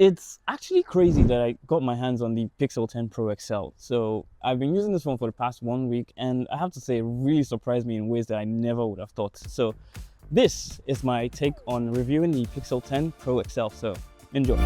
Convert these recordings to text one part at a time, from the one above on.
It's actually crazy that I got my hands on the Pixel 10 Pro XL. So I've been using this phone for the past 1 week, and I have to say it really surprised me in ways that I never would have thought. So this is my take on reviewing the Pixel 10 Pro XL. So enjoy.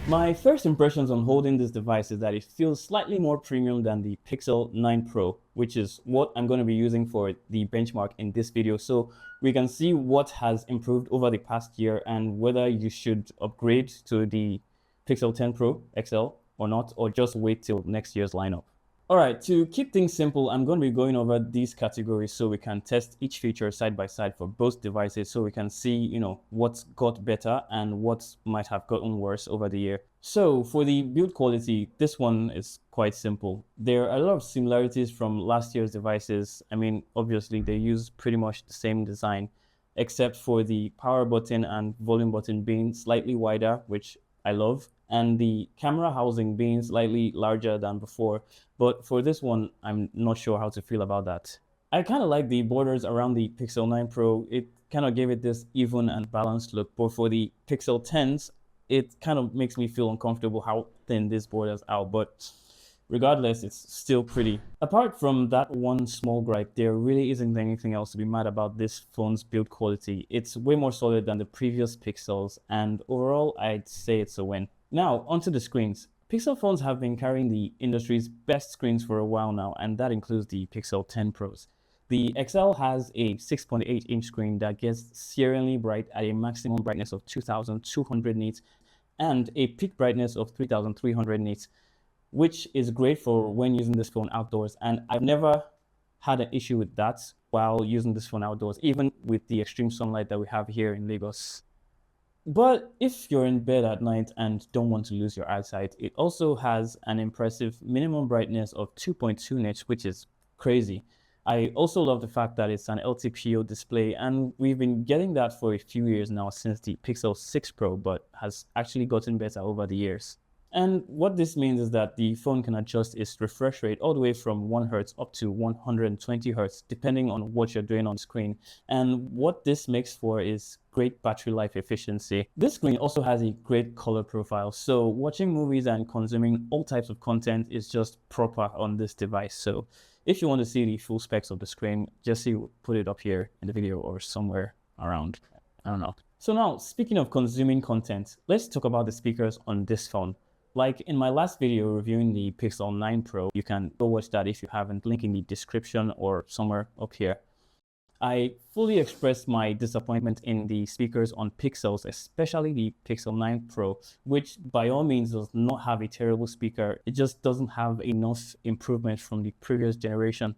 My first impressions on holding this device is that it feels slightly more premium than the Pixel 9 Pro, which is what I'm going to be using for the benchmark in this video. So we can see what has improved over the past year and whether you should upgrade to the Pixel 10 Pro XL or not, or just wait till next year's lineup. All right, to keep things simple, I'm going to be going over these categories so we can test each feature side by side for both devices so we can see, what's got better and what might have gotten worse over the year. So for the build quality, this one is quite simple. There are a lot of similarities from last year's devices. I mean, obviously they use pretty much the same design, except for the power button and volume button being slightly wider, which I love, and the camera housing being slightly larger than before. But for this one, I'm not sure how to feel about that. I kind of like the borders around the Pixel 9 Pro. It kind of gave it this even and balanced look. But for the Pixel 10s, it kind of makes me feel uncomfortable how thin these borders are. But regardless, it's still pretty. Apart from that one small gripe, there really isn't anything else to be mad about this phone's build quality. It's way more solid than the previous Pixels, and overall, I'd say it's a win. Now, onto the screens. Pixel phones have been carrying the industry's best screens for a while now, and that includes the Pixel 10 Pros. The XL has a 6.8-inch screen that gets searingly bright at a maximum brightness of 2200 nits and a peak brightness of 3300 nits, which is great for when using this phone outdoors. And I've never had an issue with that while using this phone outdoors, even with the extreme sunlight that we have here in Lagos. But if you're in bed at night and don't want to lose your eyesight, it also has an impressive minimum brightness of 2.2 nits, which is crazy. I also love the fact that it's an LTPO display, and we've been getting that for a few years now since the Pixel 6 Pro, but has actually gotten better over the years. And what this means is that the phone can adjust its refresh rate all the way from 1 Hz up to 120 Hz, depending on what you're doing on screen. And what this makes for is great battery life efficiency. This screen also has a great color profile, so watching movies and consuming all types of content is just proper on this device. So if you want to see the full specs of the screen, just put it up here in the video or somewhere around. I don't know. So now, speaking of consuming content, let's talk about the speakers on this phone. Like in my last video reviewing the Pixel 9 Pro, you can go watch that if you haven't, link in the description or somewhere up here. I fully expressed my disappointment in the speakers on Pixels, especially the Pixel 9 Pro, which by all means does not have a terrible speaker. It just doesn't have enough improvement from the previous generation,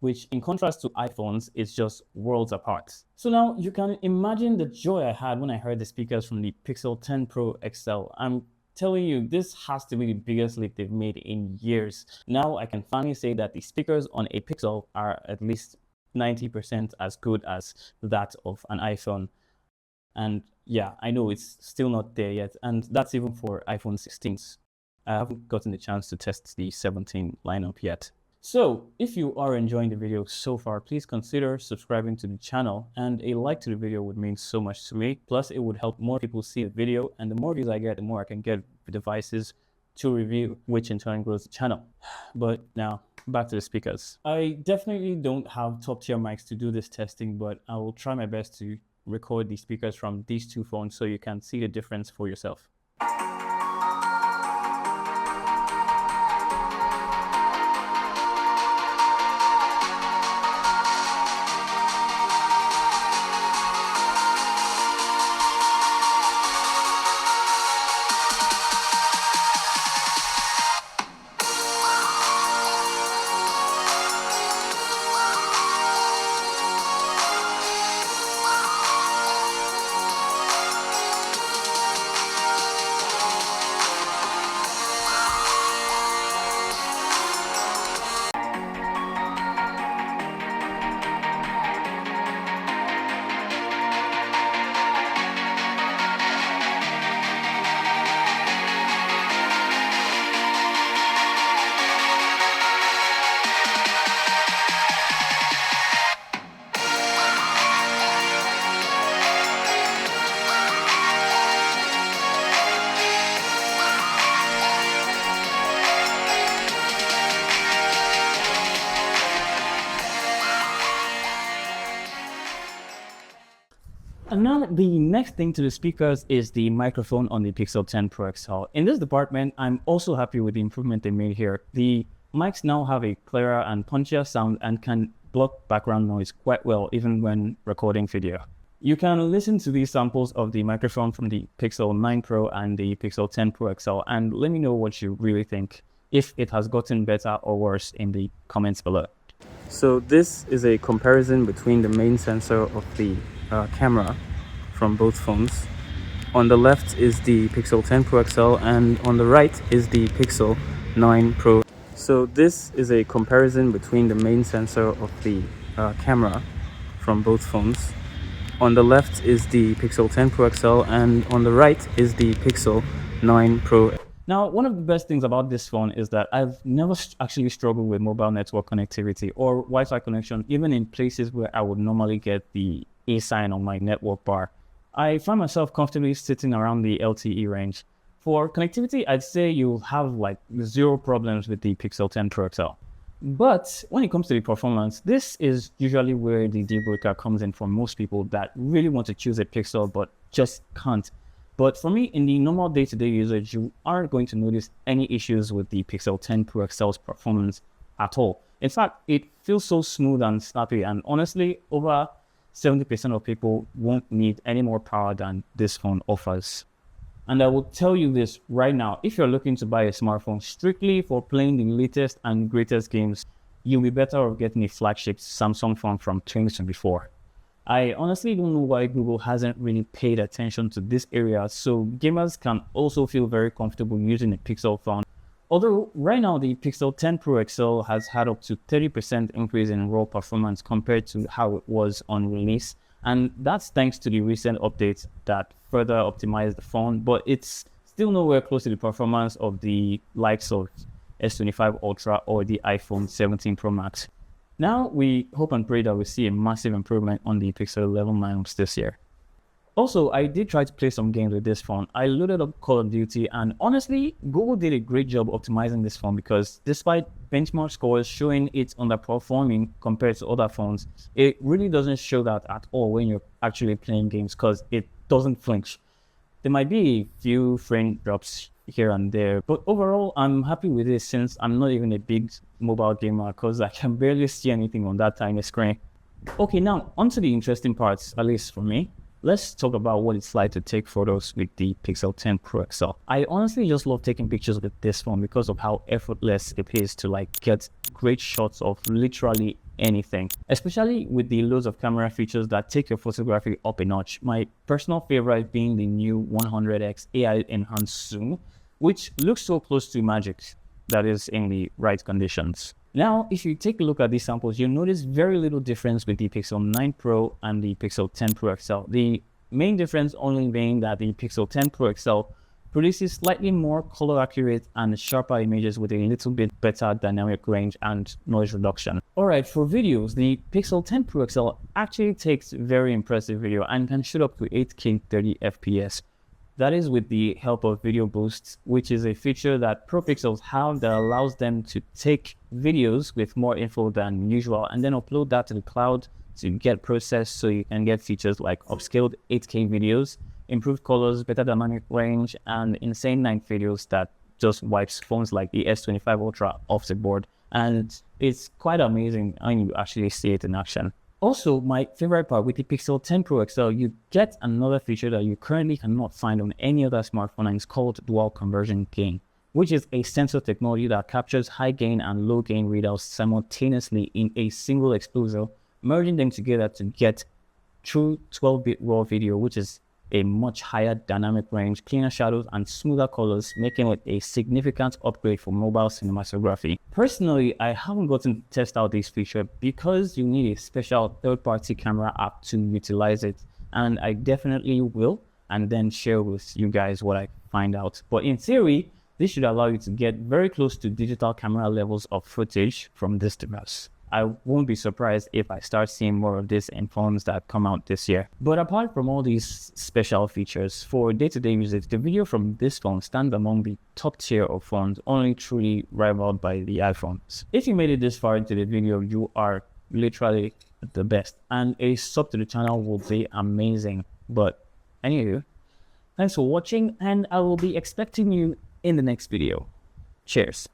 which in contrast to iPhones is just worlds apart. So now you can imagine the joy I had when I heard the speakers from the Pixel 10 Pro XL. I'm telling you, this has to be the biggest leap they've made in years. Now I can finally say that the speakers on a Pixel are at least 90% as good as that of an iPhone. And yeah, I know it's still not there yet, and that's even for iPhone 16s. I haven't gotten the chance to test the 17 lineup yet. So if you are enjoying the video so far, please consider subscribing to the channel, and a like to the video would mean so much to me. Plus it would help more people see the video, and the more views I get, the more I can get devices to review, which in turn grows the channel. But now back to the speakers. I definitely don't have top tier mics to do this testing, but I will try my best to record the speakers from these two phones so you can see the difference for yourself. And now the next thing to the speakers is the microphone on the Pixel 10 Pro XL. In this department, I'm also happy with the improvement they made here. The mics now have a clearer and punchier sound and can block background noise quite well, even when recording video. You can listen to these samples of the microphone from the Pixel 9 Pro and the Pixel 10 Pro XL and let me know what you really think, if it has gotten better or worse, in the comments below. So this is a comparison between the main sensor of the camera from both phones. On the left is the Pixel 10 Pro XL and on the right is the Pixel 9 Pro. So this is a comparison between the main sensor of the camera from both phones. On the left is the Pixel 10 Pro XL and on the right is the Pixel 9 Pro. Now, one of the best things about this phone is that I've never actually struggled with mobile network connectivity or Wi-Fi connection, even in places where I would normally get the A sign on my network bar. I find myself comfortably sitting around the LTE range. For connectivity, I'd say you'll have like zero problems with the Pixel 10 Pro XL. But when it comes to the performance, this is usually where the deal breaker comes in for most people that really want to choose a Pixel but just can't. But for me, in the normal day-to-day usage, you aren't going to notice any issues with the Pixel 10 Pro XL's performance at all. In fact, it feels so smooth and snappy, and honestly, over 70% of people won't need any more power than this phone offers. And I will tell you this right now, if you're looking to buy a smartphone strictly for playing the latest and greatest games, you'll be better off getting a flagship Samsung phone from 2024. I honestly don't know why Google hasn't really paid attention to this area, so gamers can also feel very comfortable using a Pixel phone. Although right now the Pixel 10 Pro XL has had up to 30% increase in raw performance compared to how it was on release, and that's thanks to the recent updates that further optimized the phone, but it's still nowhere close to the performance of the likes of S25 Ultra or the iPhone 17 Pro Max. Now we hope and pray that we see a massive improvement on the Pixel 11 lineups this year. Also, I did try to play some games with this phone. I loaded up Call of Duty and honestly, Google did a great job optimizing this phone because despite benchmark scores showing it underperforming compared to other phones, it really doesn't show that at all when you're actually playing games because it doesn't flinch. There might be a few frame drops here and there, but overall I'm happy with this since I'm not even a big mobile gamer because I can barely see anything on that tiny screen. Okay, now onto the interesting parts, at least for me. Let's talk about what it's like to take photos with the Pixel 10 Pro XL. I honestly just love taking pictures with this phone because of how effortless it is to get great shots of literally anything, especially with the loads of camera features that take your photography up a notch. My personal favorite being the new 100x AI enhanced zoom, which looks so close to magic, that is in the right conditions. Now, if you take a look at these samples, you'll notice very little difference with the Pixel 9 Pro and the Pixel 10 Pro XL. The main difference only being that the Pixel 10 Pro XL produces slightly more color accurate and sharper images with a little bit better dynamic range and noise reduction. Alright, for videos, the Pixel 10 Pro XL actually takes very impressive video and can shoot up to 8K 30 FPS. That is with the help of Video Boost, which is a feature that Pro Pixels have that allows them to take videos with more info than usual and then upload that to the cloud to get processed so you can get features like upscaled 8K videos, improved colors, better dynamic range, and insane night videos that just wipes phones like the S25 Ultra off the board. And it's quite amazing when you actually see it in action. Also, my favorite part, with the Pixel 10 Pro XL, you get another feature that you currently cannot find on any other smartphone, and it's called dual conversion gain, which is a sensor technology that captures high gain and low gain readouts simultaneously in a single exposure, merging them together to get true 12-bit raw video, which is a much higher dynamic range, cleaner shadows, and smoother colors, making it a significant upgrade for mobile cinematography. Personally, I haven't gotten to test out this feature because you need a special third-party camera app to utilize it, and I definitely will, and then share with you guys what I find out. But in theory, this should allow you to get very close to digital camera levels of footage from this device. I won't be surprised if I start seeing more of this in phones that come out this year. But apart from all these special features, for day-to-day usage, the video from this phone stands among the top tier of phones, only truly rivaled by the iPhones. If you made it this far into the video, you are literally the best, and a sub to the channel will be amazing. But anyway, thanks for watching, and I will be expecting you in the next video. Cheers.